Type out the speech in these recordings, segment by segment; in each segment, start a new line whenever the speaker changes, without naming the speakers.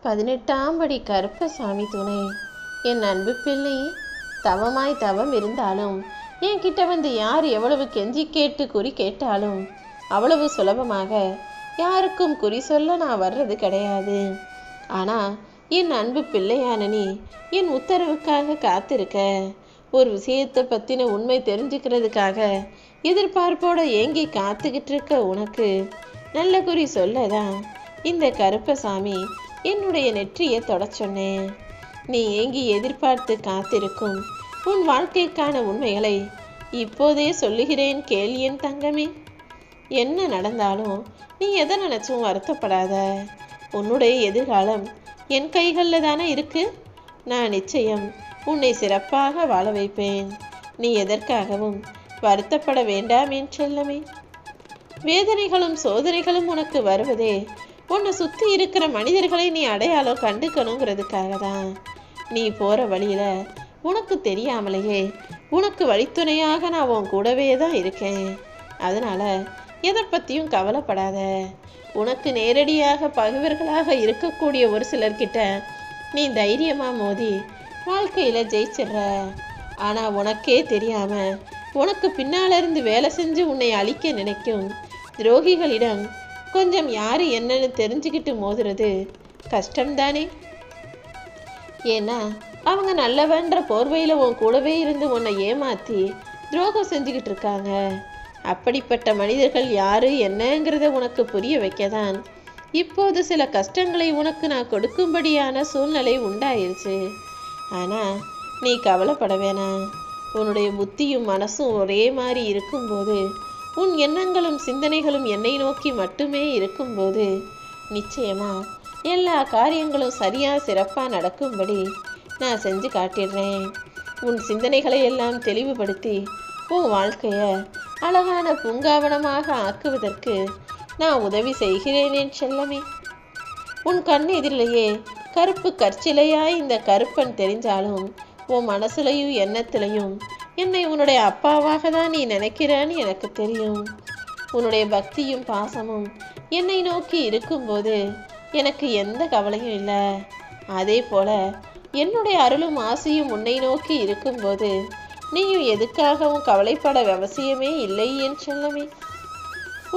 18ஆம் படி கருப்பசாமி துணை. என் அன்பு பிள்ளை, தவமாய் தவம் இருந்தாலும் என்கிட்ட வந்து யார் எவ்வளவு கெஞ்சி கேட்டு குறி கேட்டாலும் அவ்வளவு சுலபமாக யாருக்கும் குறி சொல்ல நான் வர்றது கிடையாது. ஆனால் என் அன்பு பிள்ளையான நீ என் உத்தரவுக்காக காத்திருக்க. ஒரு விஷயத்தை பற்றின உண்மை தெரிஞ்சுக்கிறதுக்காக எதிர்பார்ப்போட ஏங்கி காத்துக்கிட்டு இருக்க உனக்கு நல்ல குறி சொல்லதான் இந்த கருப்பசாமி என்னுடைய நெற்றியை தொட சொன்னேன். நீ ஏங்கி எதிர்பார்த்து காத்திருக்கும் உன் வாழ்க்கைக்கான உண்மைகளை இப்போதே சொல்லுகிறேன் கேள் என் தங்கமே. என்ன நடந்தாலும் நீ எதை நினைச்சும் வருத்தப்படாத. உன்னுடைய எதிர்காலம் என் கைகளில் தானே இருக்கு. நான் நிச்சயம் உன்னை சிறப்பாக வாழ வைப்பேன். நீ எதற்காகவும் வருத்தப்பட வேண்டாம் என் செல்லமே. வேதனைகளும் சோதனைகளும் உனக்கு வருவதே உன்னை சுற்றி இருக்கிற மனிதர்களை நீ அடையாளம் கண்டுக்கணுங்கிறதுக்காக தான். நீ போகிற வழியில் உனக்கு தெரியாமலேயே உனக்கு வழித்துணையாக நான் உன் கூடவே தான் இருக்கேன். அதனால் எதை பற்றியும் கவலைப்படாத. உனக்கு நேரடியாக பகைவர்களாக இருக்கக்கூடிய ஒரு சிலர்கிட்ட நீ தைரியமாக மோதி வாழ்க்கையில் ஜெயிச்சிடுற. ஆனால் உனக்கே தெரியாமல் உனக்கு பின்னால் இருந்து வேலை செஞ்சு உன்னை அழிக்க நினைக்கும் துரோகிகளிடம் கொஞ்சம் யார் என்னன்னு தெரிஞ்சுக்கிட்டு மோதுறது கஷ்டம்தானே. ஏன்னா அவங்க நல்லவன்ற போர்வையில் உன் கூடவே இருந்து உன்னை ஏமாற்றி துரோகம் செஞ்சுக்கிட்டு இருக்காங்க. அப்படிப்பட்ட மனிதர்கள் யாரு என்னங்கிறத உனக்கு புரிய வைக்கதான் இப்போது சில கஷ்டங்களை உனக்கு நான் கொடுக்கும்படியான சூழ்நிலை உண்டாயிருச்சு. ஆனால் நீ கவலைப்பட வேணாம். உன்னுடைய புத்தியும் மனசும் ஒரே மாதிரி இருக்கும்போது, உன் எண்ணங்களும் சிந்தனைகளும் என்னை நோக்கி மட்டுமே இருக்கும்போது நிச்சயமா எல்லா காரியங்களும் சரியாக சிறப்பாக நடக்கும்படி நான் செஞ்சு காட்டிடுறேன். உன் சிந்தனைகளை எல்லாம் தெளிவுபடுத்தி உன் வாழ்க்கையை அழகான பூங்காவனமாக ஆக்குவதற்கு நான் உதவி செய்கிறேன் என் செல்லமே. உன் கண் எதிரிலேயே கருப்பு கற்சிலையாய் இந்த கருப்பன் தெரிஞ்சாலும் உன் மனசுலையும் எண்ணத்திலையும் என்னை உன்னுடைய அப்பாவாக தான் நீ நினைக்கிறான்னு எனக்கு தெரியும். உன்னுடைய பக்தியும் பாசமும் என்னை நோக்கி இருக்கும்போது எனக்கு எந்த கவலையும் இல்லை. அதே போல என்னுடைய அருளும் ஆசையும் உன்னை நோக்கி இருக்கும்போது நீயும் எதுக்காகவும் கவலைப்பட அவசியமே இல்லை என் செல்லமே.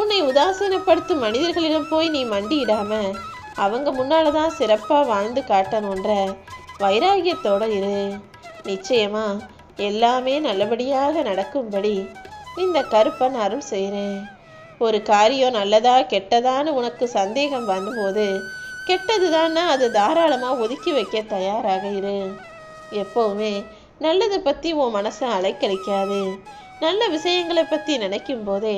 உன்னை உதாசீனப்படுத்தும் மனிதர்களிடம் போய் நீ மண்டியிடாம அவங்க முன்னால தான் சிறப்பாக வாழ்ந்து காட்டணுன்ற வைராகியத்தோட இரு. நிச்சயமா எல்லாமே நல்லபடியாக நடக்கும்படி இந்த கருப்பன் அருள் செய்கிறேன். ஒரு காரியம் நல்லதா கெட்டதான்னு உனக்கு சந்தேகம் வந்தபோது கெட்டது தான்னா அது தாராளமாக ஒதுக்கி வைக்க தயாராக இரு. எப்போவுமே நல்லதை பற்றி உன் மனசை அலைக்கழிக்காது. நல்ல விஷயங்களை பற்றி நினைக்கும் போதே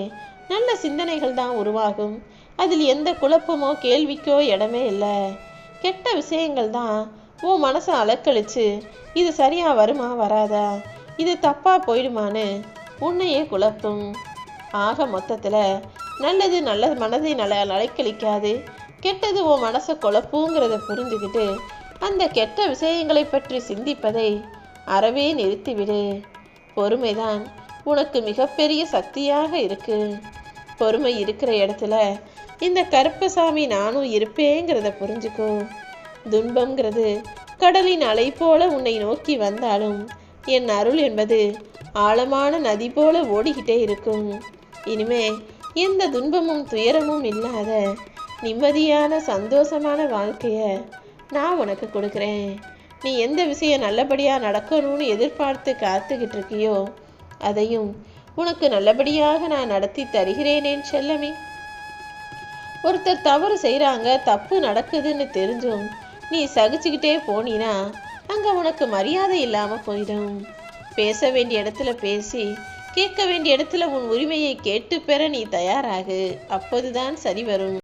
நல்ல சிந்தனைகள் தான் உருவாகும். அதில் எந்த குழப்பமோ கேள்விக்கோ இடமே இல்லை. கெட்ட விஷயங்கள் தான் உன் மனசை அலைக்கழிச்சு இது சரியாக வருமா வராதா, இது தப்பாக போயிடுமான்னு உன்னையே குழப்பும். ஆக மொத்தத்தில் நல்லது நல்ல மனதை அலைக்கழிக்காது, கெட்டது உன் மனசை குழப்புங்கிறத புரிஞ்சுக்கிட்டு அந்த கெட்ட விஷயங்களை பற்றி சிந்திப்பதை அறவே நிறுத்திவிடு. பொறுமைதான் உனக்கு மிகப்பெரிய சக்தியாக இருக்கு. பொறுமை இருக்கிற இடத்துல இந்த கருப்பசாமி நானும் இருப்பேங்கிறத புரிஞ்சுக்கோ. துன்பம்ங்கிறது கடலின் அலை போல உன்னை நோக்கி வந்தாலும் என் அருள் என்பது ஆழமான நதி போல ஓடிக்கிட்டே இருக்கும். இனிமே எந்த துன்பமும் துயரமும் இல்லாத நிம்மதியான சந்தோஷமான வாழ்க்கையை நான் உனக்கு கொடுக்குறேன். நீ எந்த விஷயம் நல்லபடியாக நடக்கணும்னு எதிர்பார்த்து காத்துக்கிட்டு இருக்கியோ அதையும் உனக்கு நல்லபடியாக நான் நடத்தி தருகிறேனேன் செல்லமே. ஒருத்தர் தவறு செய்கிறாங்க, தப்பு நடக்குதுன்னு தெரிஞ்சும் நீ சகிச்சுக்கிட்டே போனீனா அங்கே உனக்கு மரியாதை இல்லாமல் போயிடும். பேச வேண்டிய இடத்துல பேசி, கேட்க வேண்டிய இடத்துல உன் உரிமையை கேட்டு பெற நீ தயாராகு. அப்போதுதான் சரி வரும்.